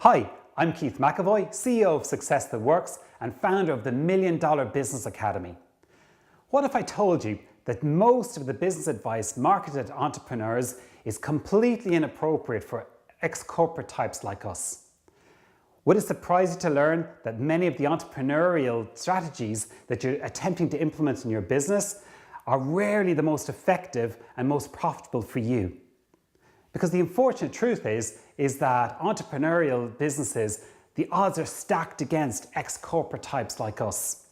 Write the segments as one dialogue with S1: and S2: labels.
S1: Hi, I'm Keith McEvoy, CEO of Success That Works and founder of the $1 Million Business Academy. What if I told you that most of the business advice marketed to entrepreneurs is completely inappropriate for ex-corporate types like us? Would it surprise you to learn that many of the entrepreneurial strategies that you're attempting to implement in your business are rarely the most effective and most profitable for you? Because the unfortunate truth is that entrepreneurial businesses, the odds are stacked against ex-corporate types like us.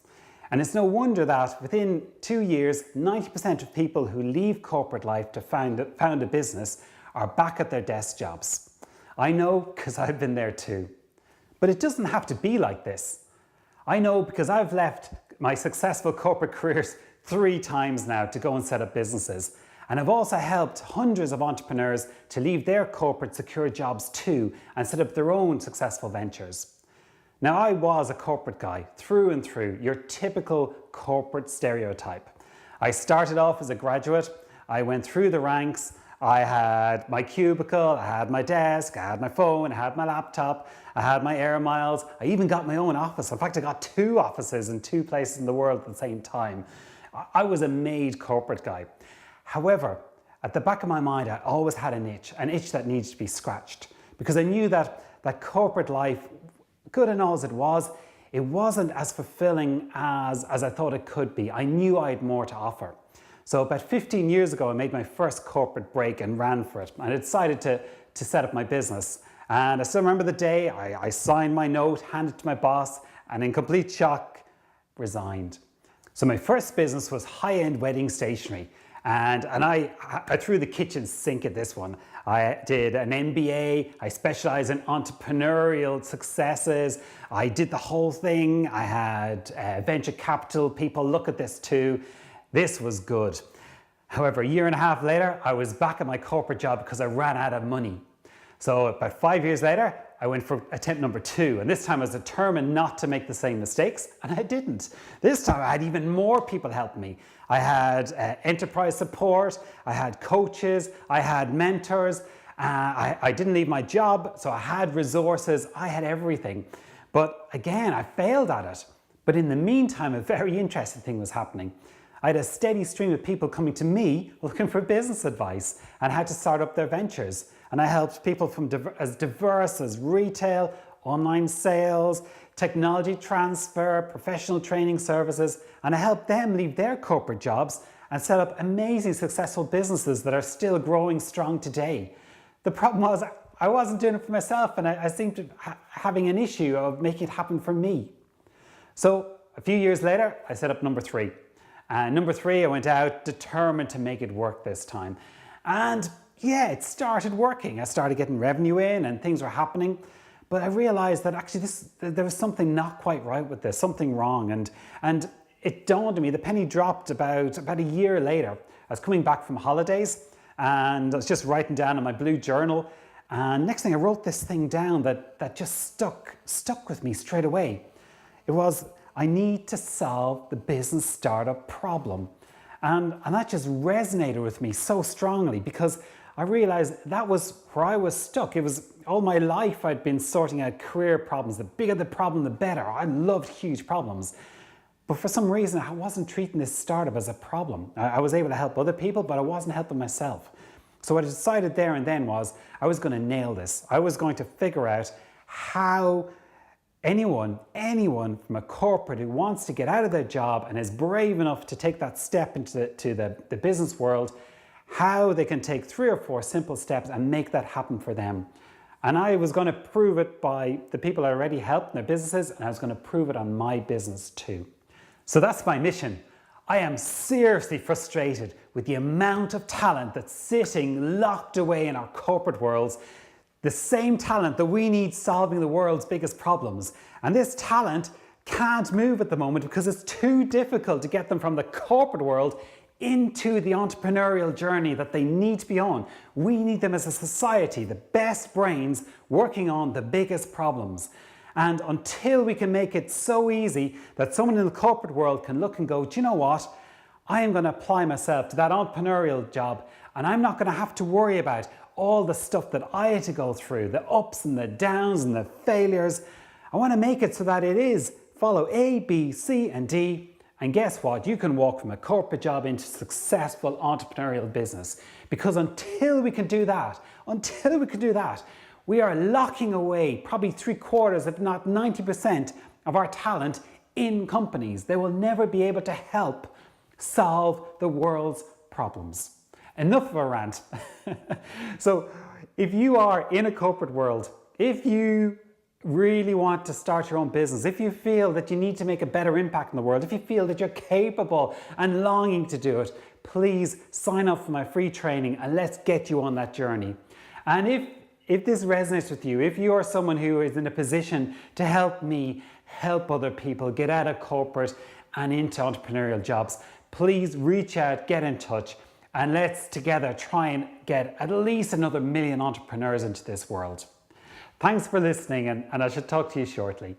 S1: And it's no wonder that within 2 years, 90% of people who leave corporate life to found a business are back at their desk jobs. I know because I've been there too. But it doesn't have to be like this. I know because I've left my successful corporate careers 3 times now to go and set up businesses. And I've also helped hundreds of entrepreneurs to leave their corporate secure jobs too and set up their own successful ventures. Now, I was a corporate guy through and through, your typical corporate stereotype. I started off as a graduate, I went through the ranks, I had my cubicle, I had my desk, I had my phone, I had my laptop, I had my air miles, I even got my own office. In fact, I got 2 offices in 2 places in the world at the same time. I was a made corporate guy. However, at the back of my mind, I always had an itch that needed to be scratched, because I knew that corporate life, good and all as it wasn't as fulfilling as I thought it could be. I knew I had more to offer. So about 15 years ago, I made my first corporate break and ran for it. And I decided to set up my business. And I still remember the day I signed my note, handed it to my boss, and in complete shock, resigned. So my first business was high-end wedding stationery. And I threw the kitchen sink at this one. I did an MBA, I specialized in entrepreneurial successes, I did the whole thing, I had venture capital people look at this too. This was good. However, a year and a half later, I was back at my corporate job because I ran out of money. So about 5 years later, I went for attempt number 2, and this time I was determined not to make the same mistakes, and I didn't. This time I had even more people help me. I had enterprise support, I had coaches, I had mentors, I didn't leave my job, so I had resources, I had everything. But again, I failed at it. But in the meantime, a very interesting thing was happening. I had a steady stream of people coming to me looking for business advice and how to start up their ventures. And I helped people from as diverse as retail, online sales, technology transfer, professional training services, and I helped them leave their corporate jobs and set up amazing successful businesses that are still growing strong today. The problem was I wasn't doing it for myself, and I seemed to having an issue of making it happen for me. So a few years later, I set up number 3. And number 3, I went out determined to make it work this time. And yeah, it started working. I started getting revenue in and things were happening. But I realized that actually there was something not quite right with this, something wrong. And it dawned on me, the penny dropped about a year later. I was coming back from holidays and I was just writing down in my blue journal. And next thing I wrote this thing down that just stuck with me straight away. It was, I need to solve the business startup problem. And that just resonated with me so strongly because I realized that was where I was stuck. It was all my life I'd been sorting out career problems. The bigger the problem, the better. I loved huge problems. But for some reason, I wasn't treating this startup as a problem. I was able to help other people, but I wasn't helping myself. So what I decided there and then was I was going to nail this. I was going to figure out how anyone from a corporate who wants to get out of their job and is brave enough to take that step into the business world, how they can take 3 or 4 simple steps and make that happen for them. And I was going to prove it by the people I already helped in their businesses, and I was going to prove it on my business too. So that's my mission. I am seriously frustrated with the amount of talent that's sitting locked away in our corporate worlds, the same talent that we need solving the world's biggest problems. And this talent can't move at the moment because it's too difficult to get them from the corporate world into the entrepreneurial journey that they need to be on. We need them as a society, the best brains working on the biggest problems. And until we can make it so easy that someone in the corporate world can look and go, do you know what? I am going to apply myself to that entrepreneurial job and I'm not going to have to worry about all the stuff that I had to go through, the ups and the downs and the failures. I want to make it so that it is follow A, B, C, and D. And guess what? You can walk from a corporate job into successful entrepreneurial business. Because until we can do that, we are locking away probably 3/4, if not 90% of our talent in companies. They will never be able to help solve the world's problems. Enough of a rant. So if you are in a corporate world, if you really want to start your own business, if you feel that you need to make a better impact in the world, if you feel that you're capable and longing to do it, please sign up for my free training and let's get you on that journey. And if this resonates with you, if you are someone who is in a position to help me help other people get out of corporate and into entrepreneurial jobs, please reach out, get in touch, and let's together try and get at least another 1 million entrepreneurs into this world. Thanks for listening, and I should talk to you shortly.